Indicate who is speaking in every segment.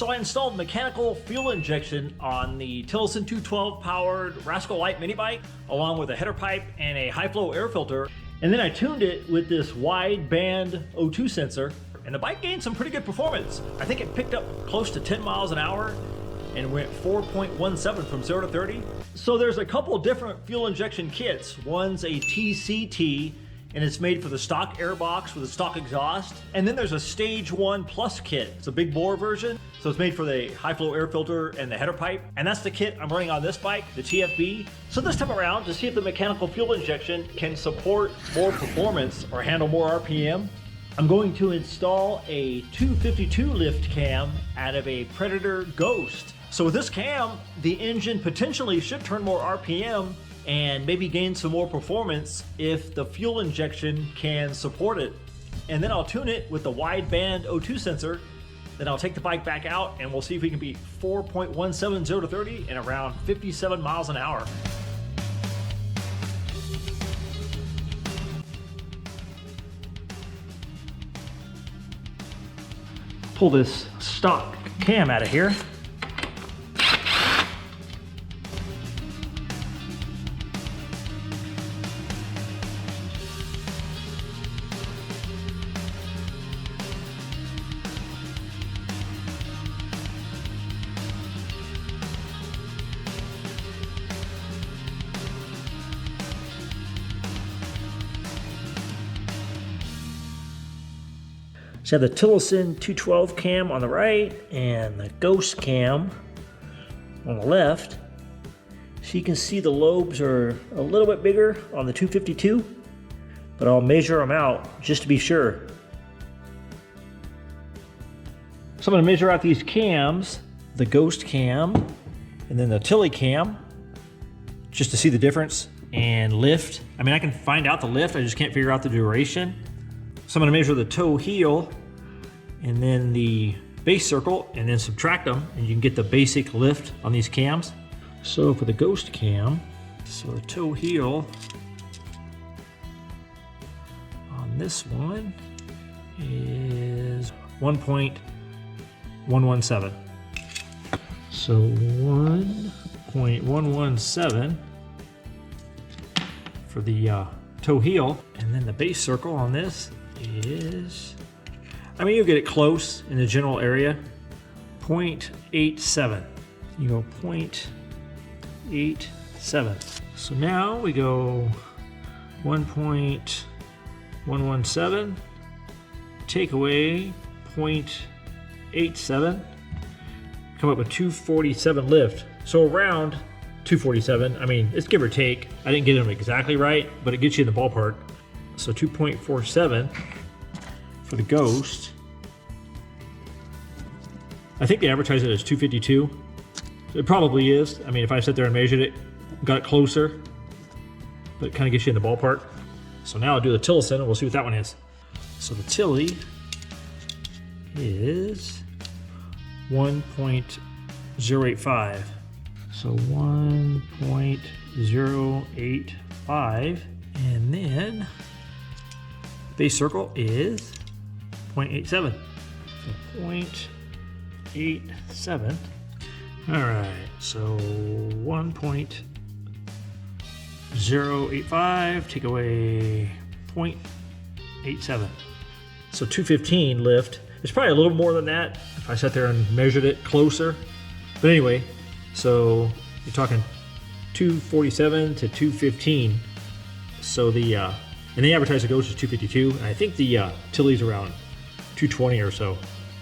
Speaker 1: So I installed mechanical fuel injection on the Tillotson 212 powered Rascal Lite mini bike, along with a header pipe and a high flow air filter. And then I tuned it with this wide band O2 sensor, and the bike gained some pretty good performance. I think it picked up close to 10 miles an hour and went 4.17 from 0 to 30. So there's a couple different fuel injection kits. One's a TCT, and it's made for the stock airbox with a stock exhaust. And then there's a Stage 1 Plus kit. It's a big bore version. So it's made for the high flow air filter and the header pipe. And that's the kit I'm running on this bike, the TFB. So this time around, to see if the mechanical fuel injection can support more performance or handle more RPM, I'm going to install a 252 lift cam out of a Predator Ghost. So with this cam, the engine potentially should turn more RPM and maybe gain some more performance if the fuel injection can support it. And then I'll tune it with the wide band O2 sensor. Then I'll take the bike back out and we'll see if we can beat 4.17 0 to 30 in around 57 miles an hour. Pull this stock cam out of here. So I have the Tillotson 212 cam on the right and the Ghost cam on the left. So you can see the lobes are a little bit bigger on the 252, but I'll measure them out just to be sure. So I'm going to measure out these cams, the Ghost cam and then the Tilly cam, just to see the difference and lift. I mean, I can find out the lift, I just can't figure out the duration. So I'm going to measure the toe heel and then the base circle and then subtract them, and you can get the basic lift on these cams. So for the Ghost cam, so the toe heel on this one is 1.117. So 1.117 for the toe heel, and then the base circle on this is, I mean, you'll get it close in the general area, 0.87. You go 0.87. So now we go 1.117, take away 0.87, come up with 247 lift. So around 247, I mean, it's give or take. I didn't get them exactly right, but it gets you in the ballpark. So 2.47 for the Ghost. I think they advertise it as 252. It probably is. I mean, if I sat there and measured it, got it closer, but it kind of gets you in the ballpark. So now I'll do the Tillotson and we'll see what that one is. So the Tilly is 1.085. So 1.085, and then base circle is 0.87. So 0.87. All right, so 1.085, take away 0.87. So 215 lift. It's probably a little more than that if I sat there and measured it closer. But anyway, so you're talking 247 to 215. So the and they advertise the Ghost as 252, and I think the Tilly's around 220 or so.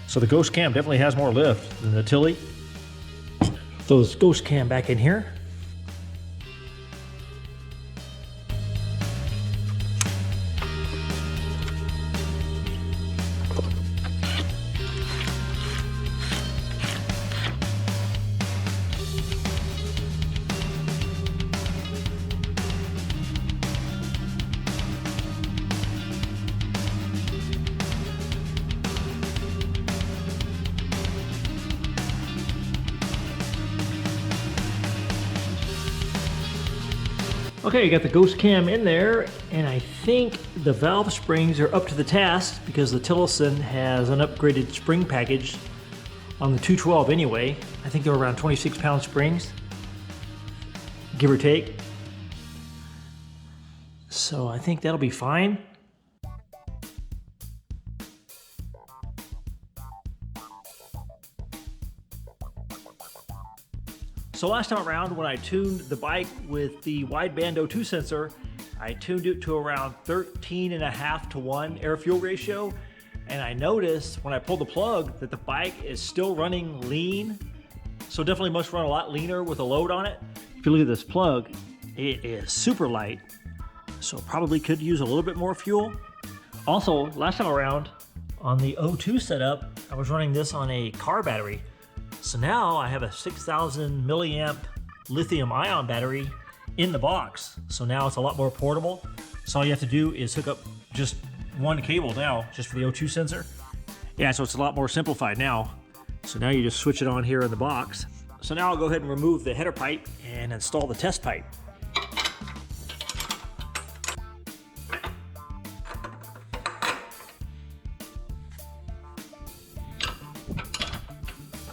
Speaker 1: So the Ghost cam definitely has more lift than the Tilly. Throw this Ghost cam back in here. Okay, I got the Ghost cam in there, and I think the valve springs are up to the task because the Tillotson has an upgraded spring package on the 212 anyway. I think they're around 26-pound springs, give or take. So I think that'll be fine. So last time around when I tuned the bike with the wideband O2 sensor, I tuned it to around 13.5 to 1 air-fuel ratio. And I noticed when I pulled the plug that the bike is still running lean. So definitely must run a lot leaner with a load on it. If you look at this plug, it is super light. So probably could use a little bit more fuel. Also, last time around on the O2 setup, I was running this on a car battery. So now I have a 6,000 milliamp lithium ion battery in the box. So now it's a lot more portable. So all you have to do is hook up just one cable now, just for the O2 sensor. Yeah, so it's a lot more simplified now. So now you just switch it on here in the box. So now I'll go ahead and remove the header pipe and install the test pipe.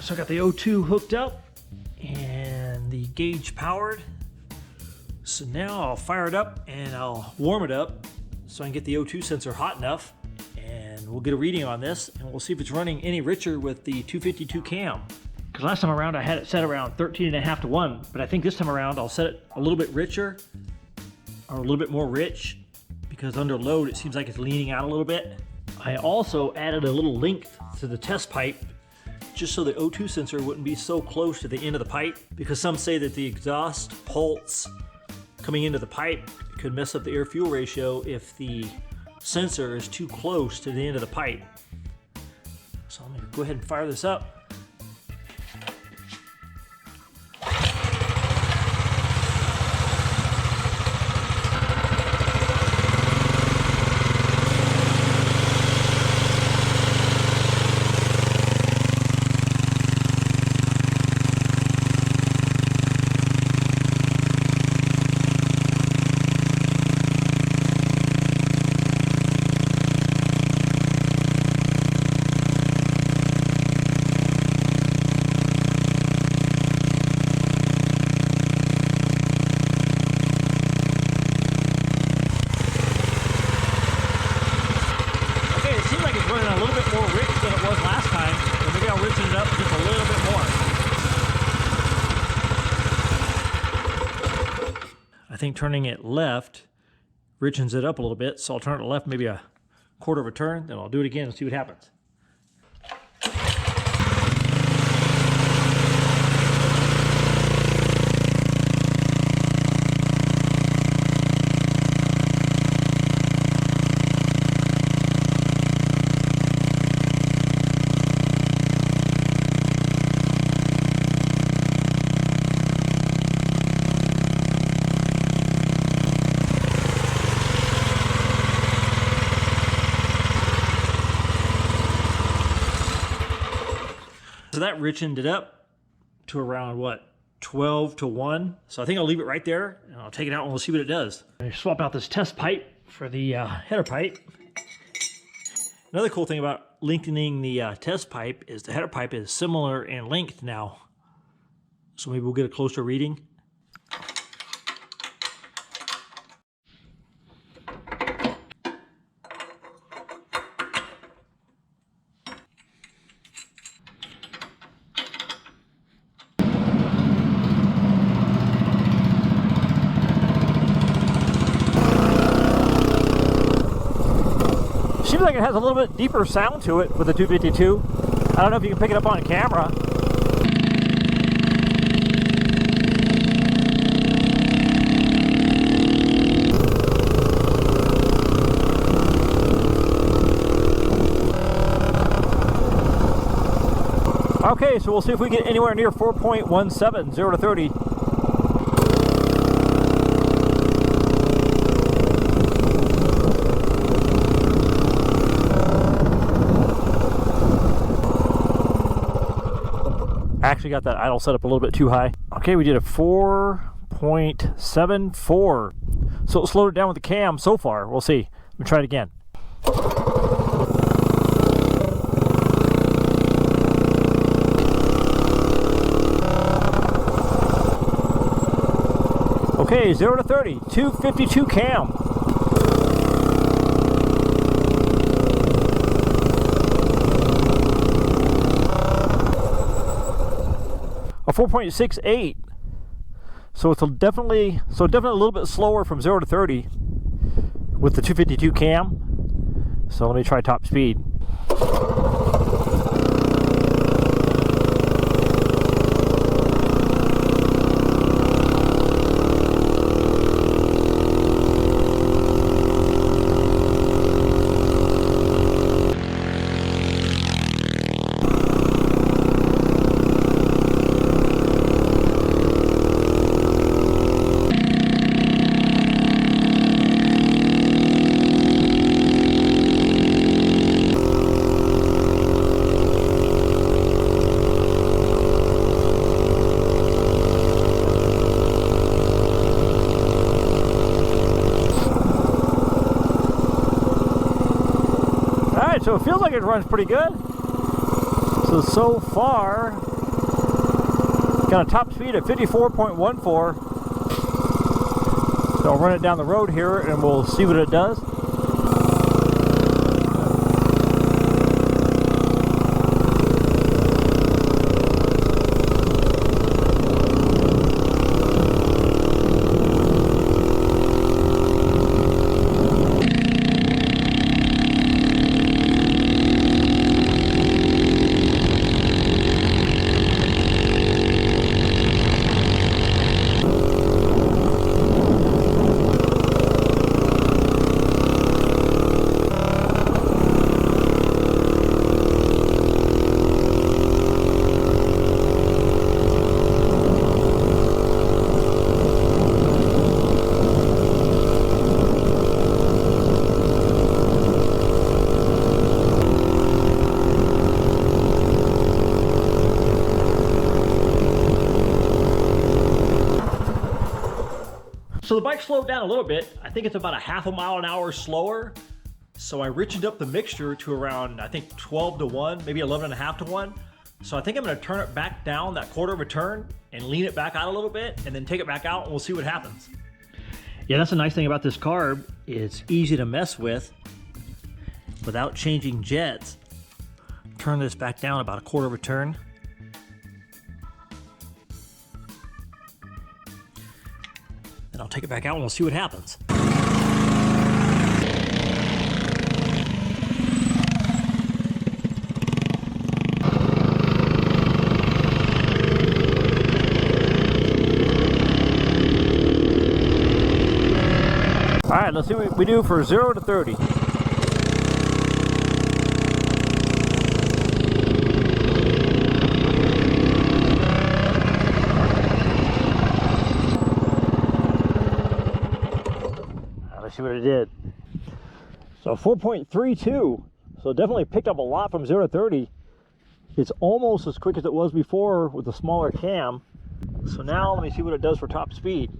Speaker 1: So I got the O2 hooked up and the gauge powered. So now I'll fire it up and I'll warm it up so I can get the O2 sensor hot enough, and we'll get a reading on this and we'll see if it's running any richer with the 252 cam. Because last time around I had it set around 13.5 to 1, but I think this time around I'll set it a little bit richer or a little bit more rich, because under load it seems like it's leaning out a little bit. I also added a little length to the test pipe just so the O2 sensor wouldn't be so close to the end of the pipe, because some say that the exhaust pulse coming into the pipe could mess up the air-fuel ratio if the sensor is too close to the end of the pipe. So I'm going to go ahead and fire this up. Running a little bit more rich than it was last time, so maybe I'll richen it up just a little bit more. I think turning it left richens it up a little bit, so I'll turn it left maybe a quarter of a turn, then I'll do it again and see what happens. So that richened it up to around, what, 12 to 1. So I think I'll leave it right there, and I'll take it out and we'll see what it does. I swap out this test pipe for the header pipe. Another cool thing about lengthening the test pipe is the header pipe is similar in length now. So maybe we'll get a closer reading. Seems like it has a little bit deeper sound to it with the 252. I don't know if you can pick it up on camera. Okay, so we'll see if we get anywhere near 4.17, 0 to 30. Actually got that idle set up a little bit too high. Okay, we did a 4.74. So it slowed it down with the cam so far. We'll see. Let me try it again. Okay, 0 to 30, 252 cam. A 4.68. So it's definitely a little bit slower from 0 to 30 with the 252 cam. So let me try top speed. So it feels like it runs pretty good. So far, got a top speed of 54.14. So I'll run it down the road here and we'll see what it does. So the bike slowed down a little bit. I think it's about a half a mile an hour slower. So I richened up the mixture to around, I think 12 to 1, maybe 11 and a half to 1. So I think I'm gonna turn it back down that quarter of a turn and lean it back out a little bit and then take it back out and we'll see what happens. Yeah, that's the nice thing about this carb. It's easy to mess with without changing jets. Turn this back down about a quarter of a turn. I'll take it back out and we'll see what happens. All right, let's see what we do for 0 to 30. See what it did. So 4.32, so definitely picked up a lot from 0 to 30. It's almost as quick as it was before with the smaller cam. So now let me see what it does for top speed.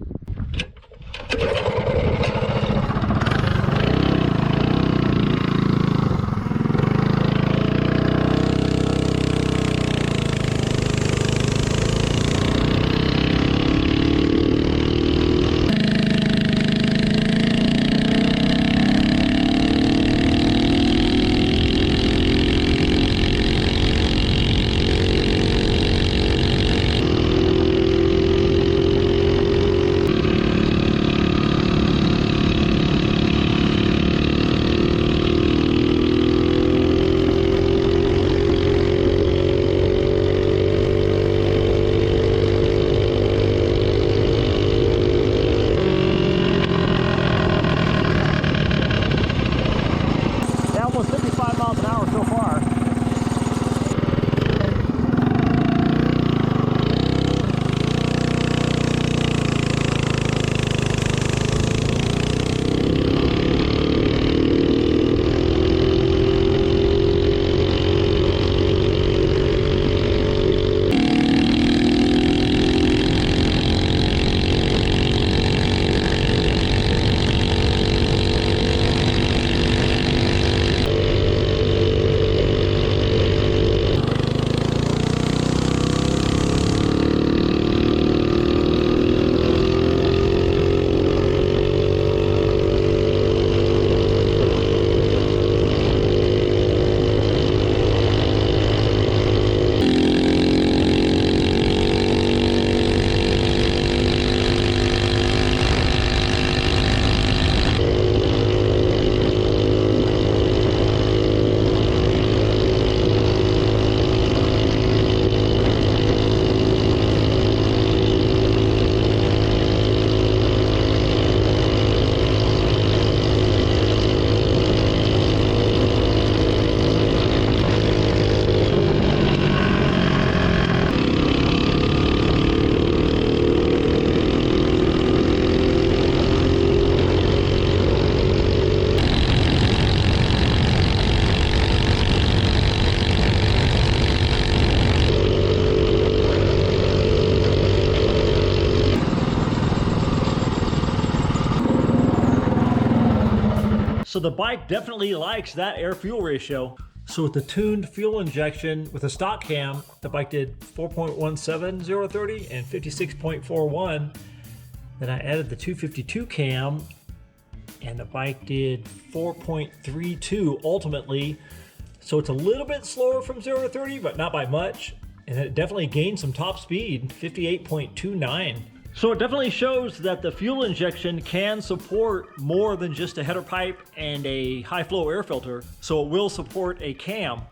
Speaker 1: So the bike definitely likes that air-fuel ratio. So with the tuned fuel injection with a stock cam, the bike did 4.17 0-30 and 56.41. Then I added the 252 cam and the bike did 4.32 ultimately. So it's a little bit slower from 0-30, but not by much. And it definitely gained some top speed, 58.29. So it definitely shows that the fuel injection can support more than just a header pipe and a high flow air filter. So it will support a cam.